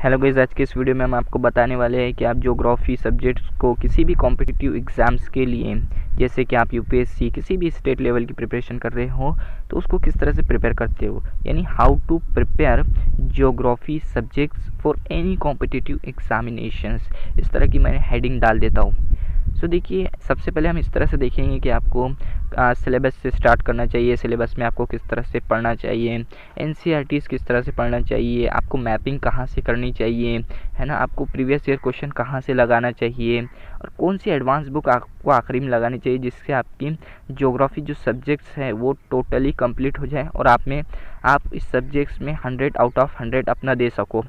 Hello guys, आज के इस वीडियो में हम आपको बताने वाले हैं कि आप ज्योग्राफी सब्जेक्ट्स को किसी भी कॉम्पिटिटिव एग्ज़ाम्स के लिए, जैसे कि आप यूपीएससी किसी भी स्टेट लेवल की प्रिपरेशन कर रहे हो तो उसको किस तरह से प्रिपेयर करते हो, यानी how to prepare geography subjects for any competitive examinations. इस तरह की मैं हेडिंग डाल देता हूँ। सो देखिए, सबसे पहले हम इस तरह से देखेंगे कि आपको सिलेबस से स्टार्ट करना चाहिए। सिलेबस में आपको किस तरह से पढ़ना चाहिए, एनसीईआरटीज़ किस तरह से पढ़ना चाहिए, आपको मैपिंग कहाँ से करनी चाहिए, है ना, आपको प्रीवियस ईयर क्वेश्चन कहाँ से लगाना चाहिए और कौन सी एडवांस बुक आपको आखिरी में लगानी चाहिए जिससे आपकी ज्योग्राफी जो सब्जेक्ट्स है वो टोटली कंप्लीट हो जाए और आप इस सब्जेक्ट्स में 100 आउट ऑफ 100 अपना दे सको।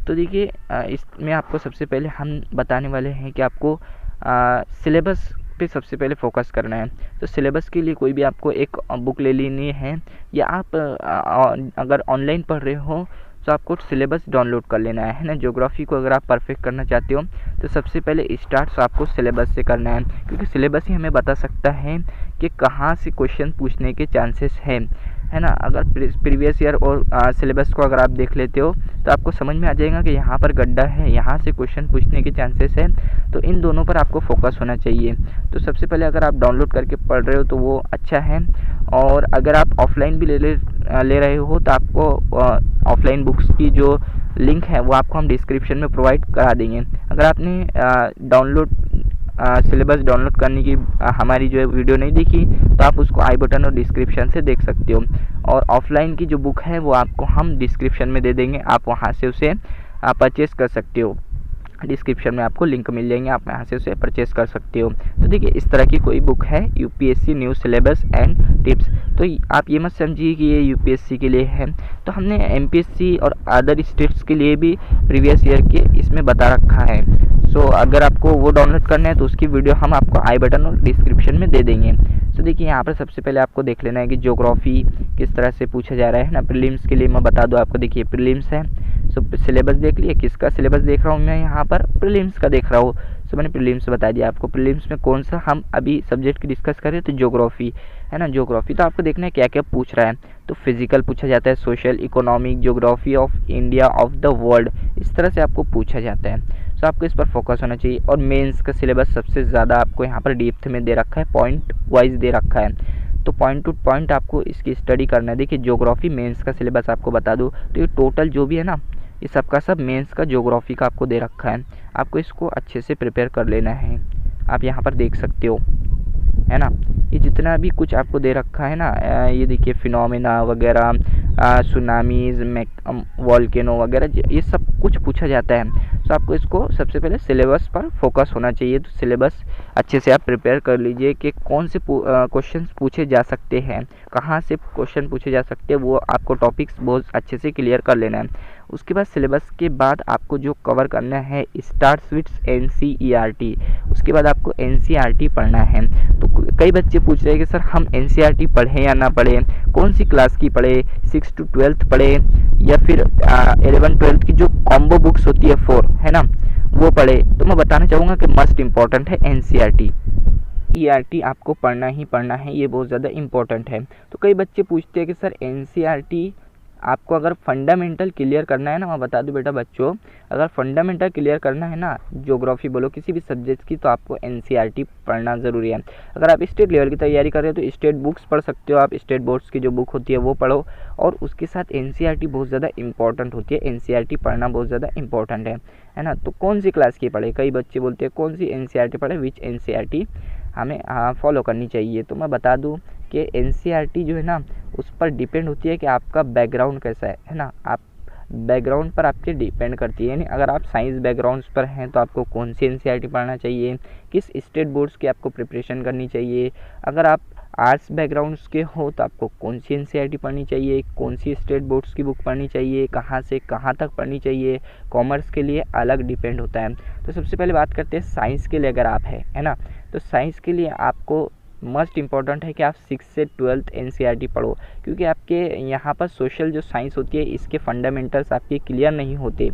तो देखिए, इसमें आपको सबसे पहले हम बताने वाले हैं कि आपको सिलेबस पे सबसे पहले फोकस करना है। तो सिलेबस के लिए कोई भी आपको एक बुक ले लेनी है, या आप अगर ऑनलाइन पढ़ रहे हो तो आपको सिलेबस डाउनलोड कर लेना है ना। ज्योग्राफी को अगर आप परफेक्ट करना चाहते हो तो सबसे पहले स्टार्ट आपको सिलेबस से करना है, क्योंकि सिलेबस ही हमें बता सकता है कि कहाँ से क्वेश्चन पूछने के चांसेस हैं, है ना। अगर प्रीवियस ईयर और सिलेबस को अगर आप देख लेते हो तो आपको समझ में आ जाएगा कि यहाँ पर गड्ढा है, यहाँ से क्वेश्चन पूछने के चांसेस हैं। तो इन दोनों पर आपको फोकस होना चाहिए। तो सबसे पहले अगर आप डाउनलोड करके पढ़ रहे हो तो वो अच्छा है, और अगर आप ऑफलाइन भी ले रहे हो तो आपको ऑफलाइन बुक्स की जो लिंक है वो आपको हम डिस्क्रिप्शन में प्रोवाइड करा देंगे। अगर आपने सिलेबस डाउनलोड करने की हमारी जो वीडियो नहीं देखी तो आप उसको आई बटन और डिस्क्रिप्शन से देख सकते हो, और ऑफलाइन की जो बुक है वो आपको हम डिस्क्रिप्शन में दे देंगे, आप वहाँ से उसे परचेज़ कर सकते हो। डिस्क्रिप्शन में आपको लिंक मिल जाएंगे, आप यहाँ से उसे परचेस कर सकते हो। तो देखिए, इस तरह की कोई बुक है, UPSC new syllabus and tips. तो आप ये मत समझिए कि ये यूपीएससी के लिए है, तो हमने एमपीएससी और अदर स्टेट्स के लिए भी प्रीवियस ईयर के इसमें बता रखा है। सो अगर आपको वो डाउनलोड करना है तो उसकी वीडियो हम आपको आई बटन और डिस्क्रिप्शन में दे देंगे। तो देखिए, यहाँ पर सबसे पहले आपको देख लेना है कि ज्योग्राफी किस तरह से पूछा जा रहा है ना। प्रीलिम्स के लिए मैं बता दूँ आपको, देखिए प्रीलिम्स है। सो सिलेबस देख लिए, किसका सिलेबस देख रहा हूँ मैं, यहाँ पर प्रीलिम्स का देख रहा हूँ। सो मैंने प्रीलिम्स बता दिया आपको। प्रीलिम्स में कौन सा हम अभी सब्जेक्ट की डिस्कस करें तो ज्योग्राफी, है ना। ज्योग्राफी तो आपको देखना है क्या क्या पूछ रहा है। तो फिजिकल पूछा जाता है, social, economic, geography of India, of the world, इस तरह से आपको पूछा जाता है। सो आपको इस पर फोकस होना चाहिए। और मेंस का सिलेबस सबसे ज़्यादा आपको यहाँ पर डेप्थ में दे रखा है, पॉइंट वाइज दे रखा है, तो पॉइंट टू पॉइंट आपको इसकी स्टडी करना है। देखिए, ज्योग्राफी मेंस का सिलेबस आपको बता दूँ तो ये टोटल जो भी है ना, ये सबका सब मेंस का ज्योग्राफी का आपको दे रखा है। आपको इसको अच्छे से प्रिपेयर कर लेना है। आप यहाँ पर देख सकते हो, है ना, ये जितना भी कुछ आपको दे रखा है ना, ये देखिए फिनोमेना वगैरह, सुनामीज, वॉल्केनो वगैरह, ये सब कुछ पूछा जाता है। तो आपको इसको सबसे पहले सिलेबस पर फोकस होना चाहिए। तो सिलेबस अच्छे से आप प्रिपेयर कर लीजिए कि कौन से क्वेश्चन पूछे जा सकते हैं, कहाँ से क्वेश्चन पूछे जा सकते हैं, वो आपको टॉपिक्स बहुत अच्छे से क्लियर कर लेना है। उसके बाद सिलेबस के बाद आपको जो कवर करना है, स्टार्ट्स विथ एनसीईआरटी। उसके बाद आपको एनसीईआरटी पढ़ना है। तो कई बच्चे पूछ रहे हैं कि सर हम एनसीईआरटी पढ़ें या ना पढ़ें, कौन सी क्लास की पढ़े, 6 to 12 पढ़े या फिर 11-12 की जो कॉम्बो बुक्स होती है 4, है ना, वो पढ़े। तो मैं बताना चाहूँगा कि मस्ट इम्पॉर्टेंट है एनसीईआरटी। ईआरटी आपको पढ़ना ही पढ़ना है, ये बहुत ज़्यादा इम्पोर्टेंट है। तो कई बच्चे पूछते हैं कि सर एनसीईआरटी आपको अगर फंडामेंटल क्लियर करना है ना, मैं बता दूं बेटा बच्चों, अगर फंडामेंटल क्लियर करना है ना, ज्योग्राफी बोलो किसी भी सब्जेक्ट की, तो आपको एनसीईआरटी पढ़ना ज़रूरी है। अगर आप स्टेट लेवल की तैयारी कर रहे हो तो स्टेट बुक्स पढ़ सकते हो, आप स्टेट बोर्ड्स की जो बुक होती है वो पढ़ो, और उसके साथ एनसीईआरटी बहुत ज़्यादा इंपॉर्टेंट होती है। एनसीईआरटी पढ़ना बहुत ज़्यादा इंपॉर्टेंट है ना। तो कौन सी क्लास की पढ़े, कई बच्चे बोलते हैं कौन सी एनसीईआरटी पढ़े, विच एनसीईआरटी हमें फॉलो करनी चाहिए। तो मैं बता दूं कि एनसीईआरटी जो है ना, उस पर डिपेंड होती है कि आपका बैकग्राउंड कैसा है ना। आप बैकग्राउंड पर आपके डिपेंड करती है, यानी अगर आप साइंस बैकग्राउंड्स पर हैं तो आपको कौन सी एनसीईआरटी पढ़ना चाहिए, किस स्टेट बोर्ड्स की आपको प्रिपरेशन करनी चाहिए। अगर आप आर्ट्स बैकग्राउंड्स के हो तो आपको कौन सी एनसीईआरटी पढ़नी चाहिए, कौन सी स्टेट बोर्ड्स की बुक पढ़नी चाहिए, कहाँ से कहाँ तक पढ़नी चाहिए। कॉमर्स के लिए अलग डिपेंड होता है। तो सबसे पहले बात करते हैं साइंस के लिए। अगर आप है ना, तो साइंस के लिए आपको मस्ट इम्पॉर्टेंट है कि आप 6 से 12 एनसीईआरटी पढ़ो, क्योंकि आपके यहाँ पर सोशल जो साइंस होती है इसके फंडामेंटल्स आपके क्लियर नहीं होते।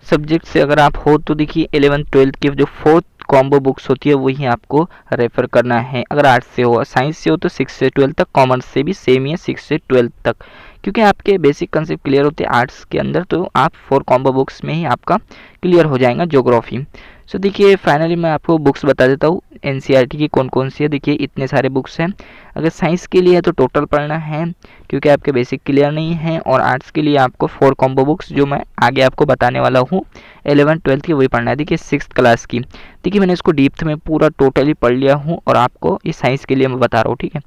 सब्जेक्ट से अगर आप हो तो देखिए 11-12 की जो 4th कॉम्बो बुक्स होती है वही आपको रेफर करना है। अगर आर्ट्स से हो, साइंस से हो तो 6 से 12 तक, कॉमर्स से भी सेम ही है 6 से 12 तक, क्योंकि आपके बेसिक कंसेप्ट क्लियर होते हैं आर्ट्स के अंदर, तो आप 4 कॉम्बो बुक्स में ही आपका क्लियर हो जाएगा ज्योग्राफी। सो देखिए फाइनली मैं आपको बुक्स बता देता हूँ एनसीईआरटी की कौन कौन सी है। देखिए इतने सारे बुक्स हैं। अगर साइंस के लिए है तो टोटल पढ़ना है क्योंकि आपके बेसिक क्लियर नहीं है, और आर्ट्स के लिए आपको 4 कॉम्बो बुक्स जो मैं आगे आपको बताने वाला हूँ 11th 12th की वही पढ़ना है। देखिए 6th क्लास की, देखिए मैंने इसको डीप में पूरा टोटली पढ़ लिया हूँ और आपको ये साइंस के लिए मैं बता रहा हूँ, ठीक है।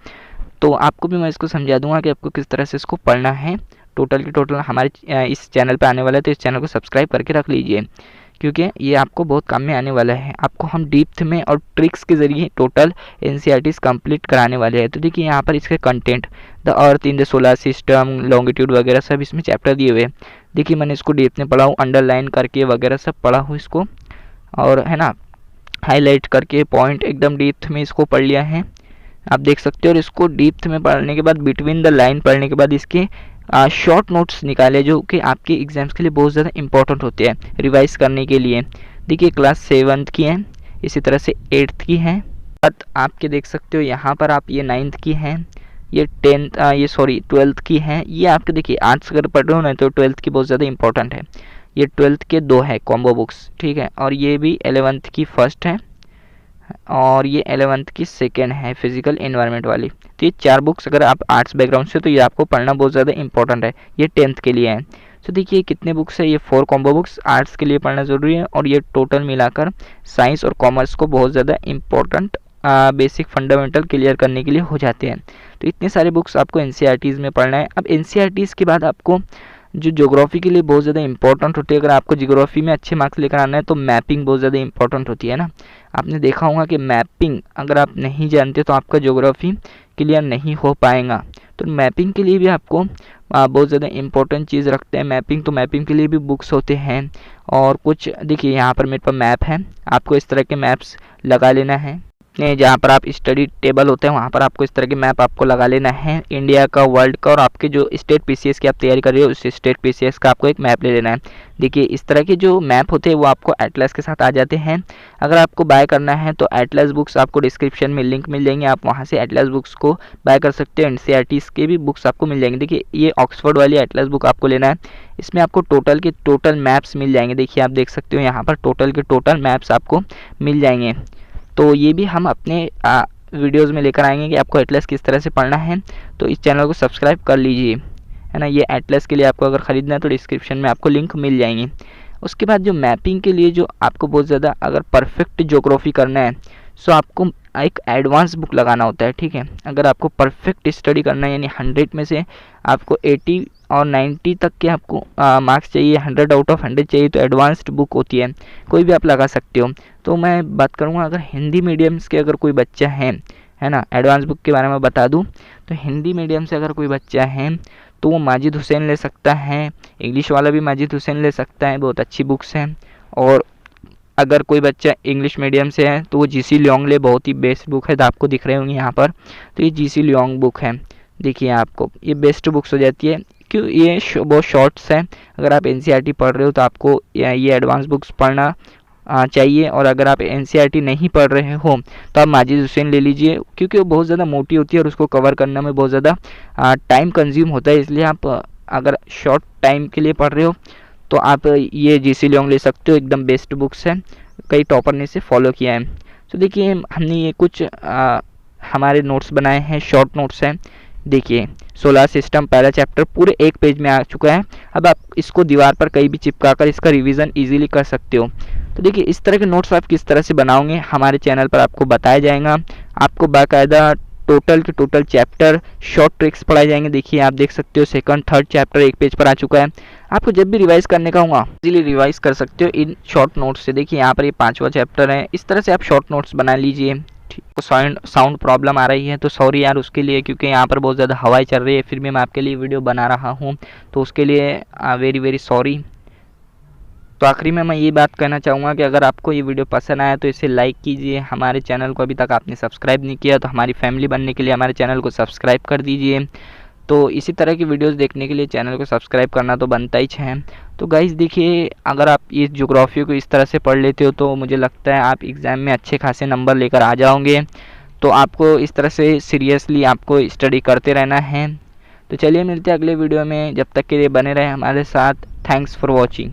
तो आपको भी मैं इसको समझा दूंगा कि आपको किस तरह से इसको पढ़ना है। टोटल की टोटल हमारे इस चैनल पे आने वाला है, तो इस चैनल को सब्सक्राइब करके रख लीजिए क्योंकि ये आपको बहुत काम में आने वाला है। आपको हम डीप में और ट्रिक्स के ज़रिए टोटल एनसीईआरटीज़ कंप्लीट कराने वाले हैं। तो देखिए यहाँ पर इसके content, the earth in the solar system, longitude वगैरह सब इसमें चैप्टर दिए हुए हैं। देखिए मैंने इसको डीप में पढ़ा हूँ, अंडरलाइन करके वगैरह सब पढ़ा हूँ इसको, और है ना हाईलाइट करके पॉइंट एकदम डीप में इसको पढ़ लिया है, आप देख सकते हो। और इसको डीप में पढ़ने के बाद, बिटवीन द लाइन पढ़ने के बाद इसके शॉर्ट नोट्स निकाले जो कि आपके एग्जाम्स के लिए बहुत ज़्यादा इंपॉर्टेंट होते हैं रिवाइज करने के लिए। देखिए क्लास 7th की है, इसी तरह से 8th की है, बट आपके देख सकते हो यहाँ पर आप ये 9th की हैं, ये 12th की है। ये आपके देखिए आर्ट्स अगर पढ़ रहे हो ना तो 12th की बहुत ज़्यादा इंपॉर्टेंट है। ये 12th के 2 है कॉम्बो बुक्स, ठीक है। और ये भी 11th की फर्स्ट है और ये 11th की सेकेंड है फिजिकल एनवायरनमेंट वाली। तो ये 4 बुक्स अगर आप आर्ट्स बैकग्राउंड से तो ये आपको पढ़ना बहुत ज़्यादा इंपॉर्टेंट है। ये 10th के लिए है। तो देखिए कितने बुक्स है, ये 4 कॉम्बो बुक्स आर्ट्स के लिए पढ़ना ज़रूरी है, और ये टोटल मिलाकर साइंस और कॉमर्स को बहुत ज़्यादा इंपॉर्टेंट बेसिक फंडामेंटल क्लियर करने के लिए हो जाते हैं। तो इतने सारे बुक्स आपको एनसीईआरटीज़ में पढ़ना है। अब एनसीईआरटीज़ के बाद आपको जो ज्योग्राफी के लिए बहुत ज़्यादा इंपॉर्टेंट होती है, अगर आपको ज्योग्राफी में अच्छे मार्क्स लेकर आना है तो मैपिंग बहुत ज़्यादा इंपॉर्टेंट होती है ना। आपने देखा होगा कि मैपिंग अगर आप नहीं जानते तो आपका ज्योग्राफी क्लियर नहीं हो पाएगा। तो मैपिंग के लिए भी आपको बहुत ज़्यादा इंपॉर्टेंट चीज़ रखते हैं मैपिंग। तो मैपिंग के लिए भी बुक्स होते हैं, और कुछ देखिए यहाँ पर मेरे पास मैप है, आपको इस तरह के मैप्स लगा लेना है। जहाँ पर आप स्टडी टेबल होते हैं वहाँ पर आपको इस तरह के मैप आपको लगा लेना है, इंडिया का, वर्ल्ड का, और आपके जो स्टेट पीसीएस की आप तैयारी कर रहे हो उस स्टेट पीसीएस का आपको एक मैप ले लेना है। देखिए इस तरह के जो मैप होते हैं वो आपको एटलस के साथ आ जाते हैं। अगर आपको बाय करना है तो एटलस बुक्स आपको डिस्क्रिप्शन में लिंक मिल जाएंगे, आप वहाँ से एटलस बुक्स को बाय कर सकते हो। एनसीईआरटीज़ के भी बुक्स आपको मिल जाएंगे। देखिए ये ऑक्सफोर्ड वाली एटलस बुक आपको लेना है, इसमें आपको टोटल के टोटल मैप्स मिल जाएंगे। देखिए आप देख सकते हो यहाँ पर टोटल के टोटल मैप्स आपको मिल जाएंगे। तो ये भी हम अपने वीडियोस में लेकर आएंगे कि आपको एटलस किस तरह से पढ़ना है। तो इस चैनल को सब्सक्राइब कर लीजिए, है ना। ये एटलस के लिए आपको अगर ख़रीदना है तो डिस्क्रिप्शन में आपको लिंक मिल जाएंगे। उसके बाद जो मैपिंग के लिए जो आपको बहुत ज़्यादा अगर परफेक्ट ज्योग्राफी करना है सो आपको एक एडवांस बुक लगाना होता है, ठीक है। अगर आपको परफेक्ट स्टडी करना है यानी 100 में से आपको 80 और 90 तक के आपको मार्क्स चाहिए, 100 आउट ऑफ 100 चाहिए, तो एडवांस्ड बुक होती है, कोई भी आप लगा सकते हो। तो मैं बात करूँगा अगर हिंदी मीडियम्स के अगर कोई बच्चा है ना, एडवांस बुक के बारे में बता दूँ तो हिंदी मीडियम से अगर कोई बच्चा है तो वो माजिद हुसैन ले सकता है, इंग्लिश वाला भी माजिद हुसैन ले सकता है, बहुत अच्छी बुक्स हैं। और अगर कोई बच्चा इंग्लिश मीडियम से है तो वो जीसी लियोंग ले, बहुत ही बेस्ट बुक है, तो आपको दिख रहे होंगे यहाँ पर। तो ये जीसी लियोंग बुक है, देखिए आपको ये बेस्ट बुक्स हो जाती है क्यों, ये बहुत शॉर्ट्स हैं। अगर आप एनसीईआरटी पढ़ रहे हो तो आपको ये एडवांस बुक्स पढ़ना चाहिए, और अगर आप एनसीईआरटी नहीं पढ़ रहे हो तो आप माजिद हुसैन ले लीजिए क्योंकि वो बहुत ज़्यादा मोटी होती है और उसको कवर करने में बहुत ज़्यादा टाइम कंज्यूम होता है। इसलिए आप अगर शॉर्ट टाइम के लिए पढ़ रहे हो तो आप ये जीसी लियोंग ले सकते हो, एकदम बेस्ट बुक्स है, कई टॉपर ने इसे फॉलो किया है। तो देखिए हमने ये कुछ हमारे नोट्स बनाए हैं, शॉर्ट नोट्स हैं। देखिए सोलर सिस्टम पहला चैप्टर पूरे 1 पेज में आ चुका है। अब आप इसको दीवार पर कहीं भी चिपका कर इसका रिवीजन इजीली कर सकते हो। तो देखिए इस तरह के नोट्स आप किस तरह से बनाओगे हमारे चैनल पर आपको बताया जाएगा। आपको बाकायदा टोटल के टोटल चैप्टर शॉर्ट ट्रिक्स पढ़ाए जाएंगे। देखिए आप देख सकते हो 2nd 3rd चैप्टर 1 पेज पर आ चुका है। आपको जब भी रिवाइज करने का होगा इजीली रिवाइज कर सकते हो इन शॉर्ट नोट्स से। देखिए यहाँ पर ये 5वां चैप्टर है, इस तरह से आप शॉर्ट नोट्स बना लीजिए। साउंड प्रॉब्लम आ रही है तो सॉरी यार उसके लिए, क्योंकि यहाँ पर बहुत ज़्यादा हवाएं चल रही है, फिर भी मैं आपके लिए वीडियो बना रहा हूँ, तो उसके लिए वेरी वेरी सॉरी। तो आखिरी में मैं ये बात कहना चाहूँगा कि अगर आपको ये वीडियो पसंद आया तो इसे लाइक कीजिए। हमारे चैनल को अभी तक आपने सब्सक्राइब नहीं किया तो हमारी फैमिली बनने के लिए हमारे चैनल को सब्सक्राइब कर दीजिए। तो इसी तरह की वीडियोस देखने के लिए चैनल को सब्सक्राइब करना तो बनता ही है। तो गाइस देखिए अगर आप इस ज्योग्राफी को इस तरह से पढ़ लेते हो तो मुझे लगता है आप एग्ज़ाम में अच्छे खासे नंबर लेकर आ जाओगे। तो आपको इस तरह से सीरियसली आपको स्टडी करते रहना है। तो चलिए मिलते हैं अगले वीडियो में, जब तक के लिए बने रहें हमारे साथ। Thanks for watching.